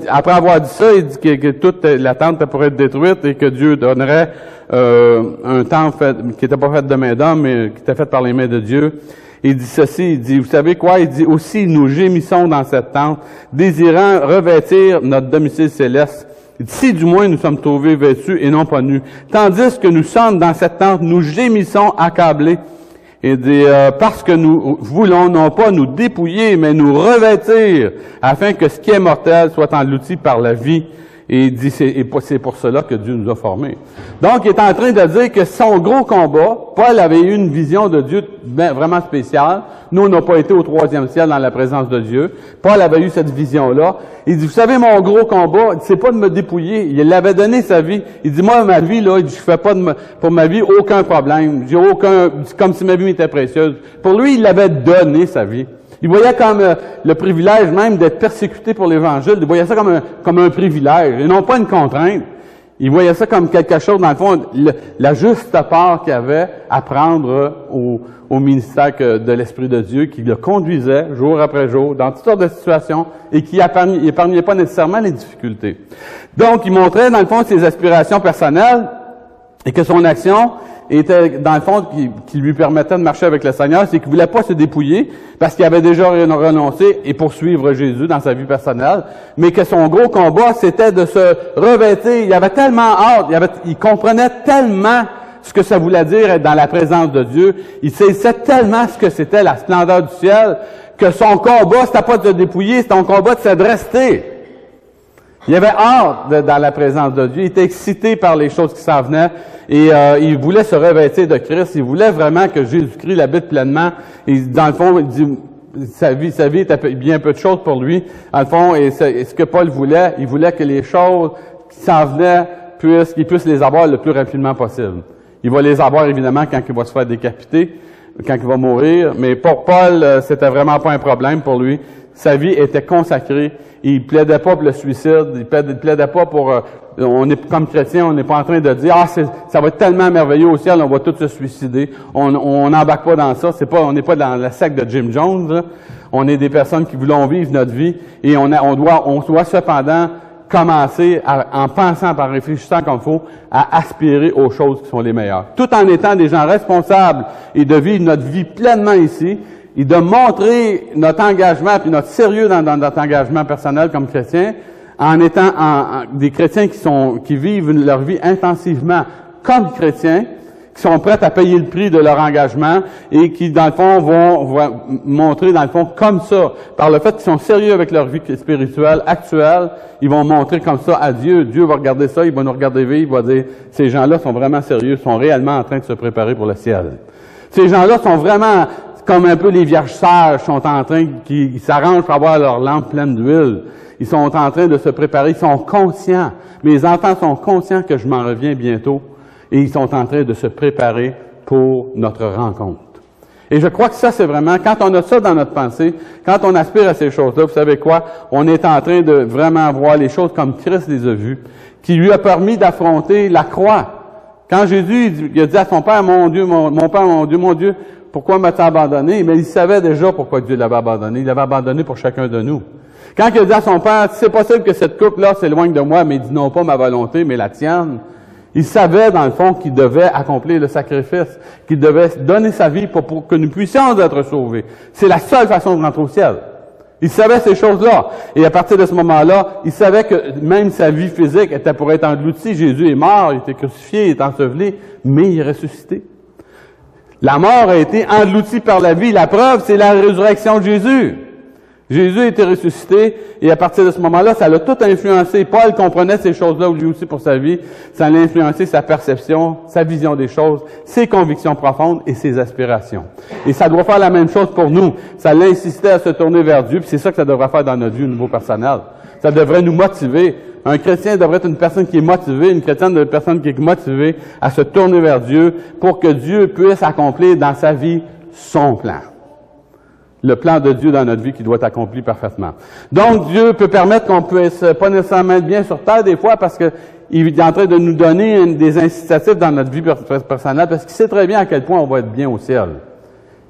Speaker 1: après avoir dit ça, il dit que toute la tente pourrait être détruite et que Dieu donnerait un temple qui n'était pas fait de main d'homme, mais qui était fait par les mains de Dieu. Il dit ceci, il dit, vous savez quoi? Il dit, aussi nous gémissons dans cette tente, désirant revêtir notre domicile céleste. Il dit, si du moins nous sommes trouvés vêtus et non pas nus. Tandis que nous sommes dans cette tente, nous gémissons accablés. Il dit, parce que nous voulons non pas nous dépouiller, mais nous revêtir, afin que ce qui est mortel soit englouti par la vie. Et il dit, c'est pour cela que Dieu nous a formés. Donc, il est en train de dire que son gros combat, Paul avait eu une vision de Dieu vraiment spéciale. Nous, on n'a pas été au 3e ciel dans la présence de Dieu. Paul avait eu cette vision-là. Il dit, vous savez, mon gros combat, c'est pas de me dépouiller. Il avait donné sa vie. Il dit, moi, ma vie, là, je fais pas pour ma vie aucun problème. J'ai comme si ma vie était précieuse. Pour lui, il avait donné sa vie. Il voyait comme le privilège même d'être persécuté pour l'Évangile. Il voyait ça comme un privilège et non pas une contrainte. Il voyait ça comme quelque chose, dans le fond, la juste part qu'il avait à prendre au ministère de l'Esprit de Dieu, qui le conduisait jour après jour dans toutes sortes de situations et qui épargnait pas nécessairement les difficultés. Donc, il montrait, dans le fond, ses aspirations personnelles et que son action était, dans le fond, qui lui permettait de marcher avec le Seigneur, c'est qu'il voulait pas se dépouiller, parce qu'il avait déjà renoncé et poursuivre Jésus dans sa vie personnelle, mais que son gros combat, c'était de se revêtir. Il avait tellement hâte, il comprenait tellement ce que ça voulait dire être dans la présence de Dieu, il saisissait tellement ce que c'était la splendeur du ciel, que son combat, c'était pas de se dépouiller, c'était un combat de se rester. Il avait hâte dans la présence de Dieu. Il était excité par les choses qui s'en venaient. Et il voulait se revêtir de Christ. Il voulait vraiment que Jésus-Christ l'habite pleinement. Et dans le fond, il dit, sa vie était bien peu de choses pour lui. Dans le fond, et ce que Paul voulait, il voulait que les choses qui s'en venaient, qu'il puisse les avoir le plus rapidement possible. Il va les avoir, évidemment, quand il va se faire décapiter, quand il va mourir. Mais pour Paul, c'était vraiment pas un problème pour lui. Sa vie était consacrée. Il plaidait pas pour le suicide. Il plaidait pas pour... on est comme chrétien, on n'est pas en train de dire ça va être tellement merveilleux au ciel, on va tous se suicider. On n'embarque pas dans ça. On n'est pas dans la secte de Jim Jones. Là. On est des personnes qui voulons vivre notre vie et on doit cependant commencer en pensant, en réfléchissant comme il faut, à aspirer aux choses qui sont les meilleures. Tout en étant des gens responsables et de vivre notre vie pleinement ici. Et de montrer notre engagement puis notre sérieux dans notre engagement personnel comme chrétien, en étant des chrétiens qui vivent leur vie intensivement comme chrétiens, qui sont prêts à payer le prix de leur engagement et qui, dans le fond, vont montrer, dans le fond, comme ça, par le fait qu'ils sont sérieux avec leur vie spirituelle actuelle, ils vont montrer comme ça à Dieu. Dieu va regarder ça, il va nous regarder vivre, il va dire, ces gens-là sont vraiment sérieux, sont réellement en train de se préparer pour le ciel. Ces gens-là sont vraiment... comme un peu les vierges sages sont en train, qui s'arrangent pour avoir leur lampe pleine d'huile. Ils sont en train de se préparer, ils sont conscients. Mes enfants sont conscients que je m'en reviens bientôt et ils sont en train de se préparer pour notre rencontre. Et je crois que ça, c'est vraiment, quand on a ça dans notre pensée, quand on aspire à ces choses-là, vous savez quoi? On est en train de vraiment voir les choses comme Christ les a vues, qui lui a permis d'affronter la croix. Quand Jésus, il a dit à son Père, mon Dieu, mon Père, mon Dieu, pourquoi m'as-tu abandonné? Mais il savait déjà pourquoi Dieu l'avait abandonné. Il l'avait abandonné pour chacun de nous. Quand il a dit à son Père, c'est possible que cette coupe-là s'éloigne de moi, mais il dit non pas ma volonté, mais la tienne. Il savait, dans le fond, qu'il devait accomplir le sacrifice, qu'il devait donner sa vie pour que nous puissions être sauvés. C'est la seule façon de rentrer au ciel. Il savait ces choses-là. Et à partir de ce moment-là, il savait que même sa vie physique était pour être engloutie. Jésus est mort, il était crucifié, il est enseveli, mais il est ressuscité. La mort a été engloutie par la vie. La preuve, c'est la résurrection de Jésus. Jésus a été ressuscité et à partir de ce moment-là, ça l'a tout influencé. Paul comprenait ces choses-là lui aussi pour sa vie. Ça l'a influencé sa perception, sa vision des choses, ses convictions profondes et ses aspirations. Et ça doit faire la même chose pour nous. Ça l'a incité à se tourner vers Dieu, puis c'est ça que ça devrait faire dans notre vie au niveau personnel. Ça devrait nous motiver. Un chrétien devrait être une personne qui est motivée, une chrétienne une personne qui est motivée à se tourner vers Dieu pour que Dieu puisse accomplir dans sa vie son plan. Le plan de Dieu dans notre vie qui doit être accompli parfaitement. Donc, Dieu peut permettre qu'on puisse pas nécessairement être bien sur terre des fois parce qu'il est en train de nous donner des incitatifs dans notre vie personnelle parce qu'il sait très bien à quel point on va être bien au ciel.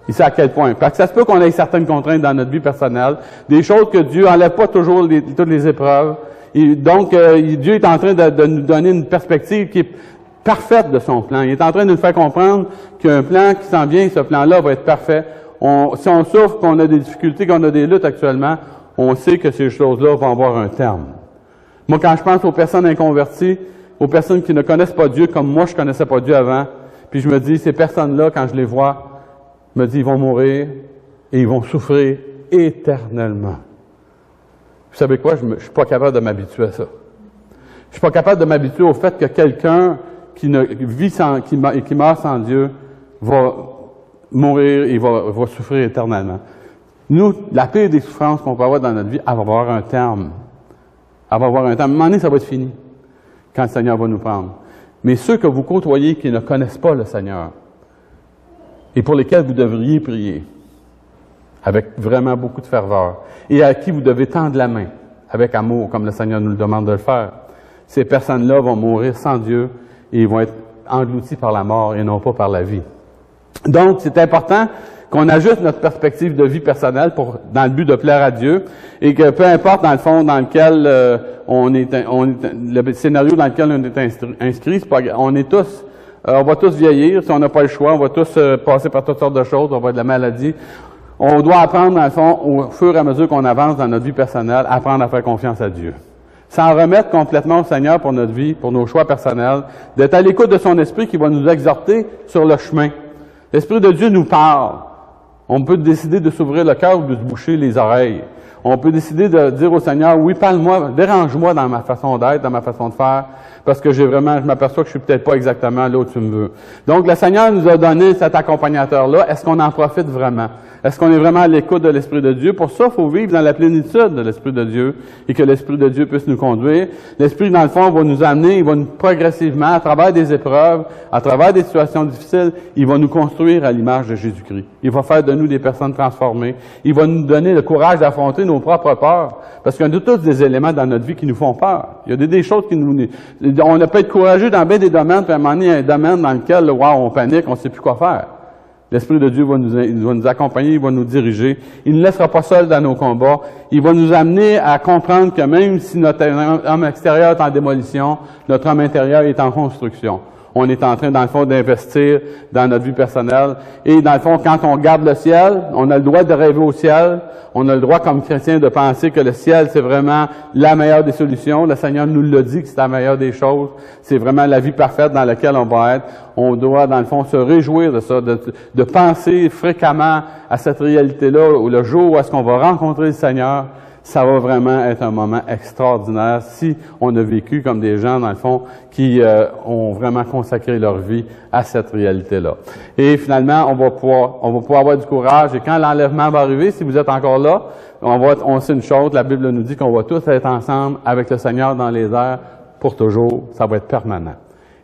Speaker 1: Il sait à quel point. Parce que ça se peut qu'on ait certaines contraintes dans notre vie personnelle, des choses que Dieu n'enlève pas toujours toutes les épreuves. Et donc, Dieu est en train de nous donner une perspective qui est parfaite de son plan. Il est en train de nous faire comprendre qu'il y a un plan qui s'en vient, ce plan-là va être parfait. Si on souffre, qu'on a des difficultés, qu'on a des luttes actuellement, on sait que ces choses-là vont avoir un terme. Moi, quand je pense aux personnes inconverties, aux personnes qui ne connaissent pas Dieu comme moi, je connaissais pas Dieu avant, puis je me dis, ces personnes-là, quand je les vois, je me dis, ils vont mourir et ils vont souffrir éternellement. Vous savez quoi? Je suis pas capable de m'habituer à ça. Je suis pas capable de m'habituer au fait que quelqu'un qui meurt sans Dieu va mourir et va souffrir éternellement. Nous, la pire des souffrances qu'on peut avoir dans notre vie, elle va avoir un terme. Elle va avoir un terme. À un moment donné, ça va être fini, quand le Seigneur va nous prendre. Mais ceux que vous côtoyez qui ne connaissent pas le Seigneur, et pour lesquels vous devriez prier, avec vraiment beaucoup de ferveur, et à qui vous devez tendre la main, avec amour, comme le Seigneur nous le demande de le faire, ces personnes-là vont mourir sans Dieu, et ils vont être engloutis par la mort et non pas par la vie. Donc, c'est important qu'on ajuste notre perspective de vie personnelle dans le but de plaire à Dieu et que peu importe dans le fond dans lequel le scénario dans lequel on est inscrit, on va tous vieillir, si on n'a pas le choix, on va tous passer par toutes sortes de choses, on va avoir de la maladie. On doit apprendre dans le fond, au fur et à mesure qu'on avance dans notre vie personnelle, apprendre à faire confiance à Dieu. S'en remettre complètement au Seigneur pour notre vie, pour nos choix personnels, d'être à l'écoute de son esprit qui va nous exhorter sur le chemin. L'Esprit de Dieu nous parle. On peut décider de s'ouvrir le cœur ou de se boucher les oreilles. On peut décider de dire au Seigneur, oui, parle-moi, dérange-moi dans ma façon d'être, dans ma façon de faire, parce que je m'aperçois que je suis peut-être pas exactement là où tu me veux. Donc, le Seigneur nous a donné cet accompagnateur-là. Est-ce qu'on en profite vraiment? Est-ce qu'on est vraiment à l'écoute de l'Esprit de Dieu? Pour ça, il faut vivre dans la plénitude de l'Esprit de Dieu et que l'Esprit de Dieu puisse nous conduire. L'Esprit, dans le fond, va nous amener, il va nous progressivement, à travers des épreuves, à travers des situations difficiles, il va nous construire à l'image de Jésus-Christ. Il va faire de nous des personnes transformées. Il va nous donner le courage d'affronter nos propres peurs. Parce qu'il y a tous des éléments dans notre vie qui nous font peur. Il y a des choses qui nous... On peut être courageux dans bien des domaines, puis à un moment donné, il y a un domaine dans lequel, wow, on panique, on ne sait plus quoi faire. L'Esprit de Dieu va nous accompagner, il va nous diriger. Il ne laissera pas seuls dans nos combats. Il va nous amener à comprendre que même si notre homme extérieur est en démolition, notre homme intérieur est en construction. On est en train, dans le fond, d'investir dans notre vie personnelle. Et dans le fond, quand on regarde le ciel, on a le droit de rêver au ciel. On a le droit, comme chrétien, de penser que le ciel, c'est vraiment la meilleure des solutions. Le Seigneur nous l'a dit que c'est la meilleure des choses. C'est vraiment la vie parfaite dans laquelle on va être. On doit, dans le fond, se réjouir de ça, de penser fréquemment à cette réalité-là, où le jour où est-ce qu'on va rencontrer le Seigneur, ça va vraiment être un moment extraordinaire si on a vécu comme des gens, dans le fond, qui ont vraiment consacré leur vie à cette réalité-là. Et finalement, on va pouvoir avoir du courage. Et quand l'enlèvement va arriver, si vous êtes encore là, on sait une chose, la Bible nous dit qu'on va tous être ensemble avec le Seigneur dans les airs pour toujours. Ça va être permanent.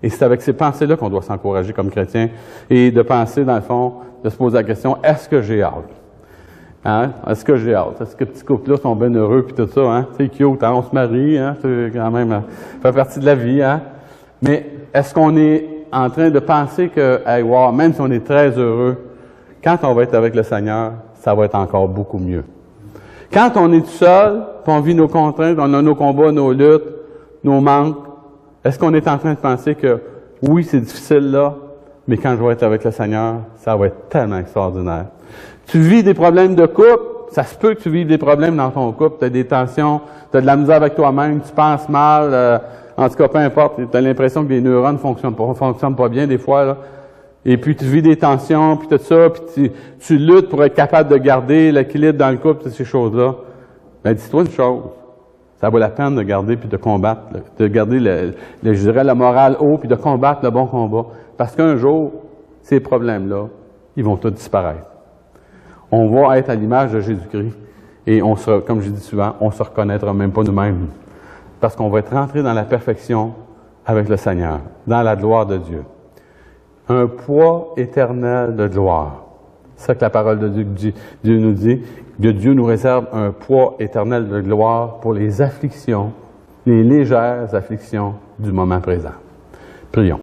Speaker 1: Et c'est avec ces pensées-là qu'on doit s'encourager comme chrétiens et de penser, dans le fond, de se poser la question, est-ce que j'ai hâte? Hein? Est-ce que j'ai hâte? Est-ce que petits couples-là sont bien heureux puis tout ça, hein? C'est cute, hein? On se marie, hein? C'est quand même, ça fait partie de la vie, hein? Mais est-ce qu'on est en train de penser que, hey, wow, même si on est très heureux, quand on va être avec le Seigneur, ça va être encore beaucoup mieux. Quand on est tout seul, puis on vit nos contraintes, on a nos combats, nos luttes, nos manques, est-ce qu'on est en train de penser que, oui, c'est difficile là, mais quand je vais être avec le Seigneur, ça va être tellement extraordinaire. Tu vis des problèmes de couple, ça se peut que tu vives des problèmes dans ton couple, tu as des tensions, tu as de la misère avec toi-même, tu penses mal, en tout cas, peu importe, tu as l'impression que les neurones fonctionnent pas bien des fois, là. Et puis tu vis des tensions, puis tout ça, puis tu luttes pour être capable de garder l'équilibre dans le couple, toutes ces choses-là. Ben dis-toi une chose, ça vaut la peine de garder puis de combattre, de garder je dirais la morale haut, puis de combattre le bon combat. Parce qu'un jour, ces problèmes-là, ils vont tous disparaître. On va être à l'image de Jésus-Christ et comme je dis souvent, on ne se reconnaîtra même pas nous-mêmes. Parce qu'on va être rentré dans la perfection avec le Seigneur, dans la gloire de Dieu. Un poids éternel de gloire. C'est ça que la parole de Dieu nous dit, que Dieu nous réserve un poids éternel de gloire pour les afflictions, les légères afflictions du moment présent. Prions.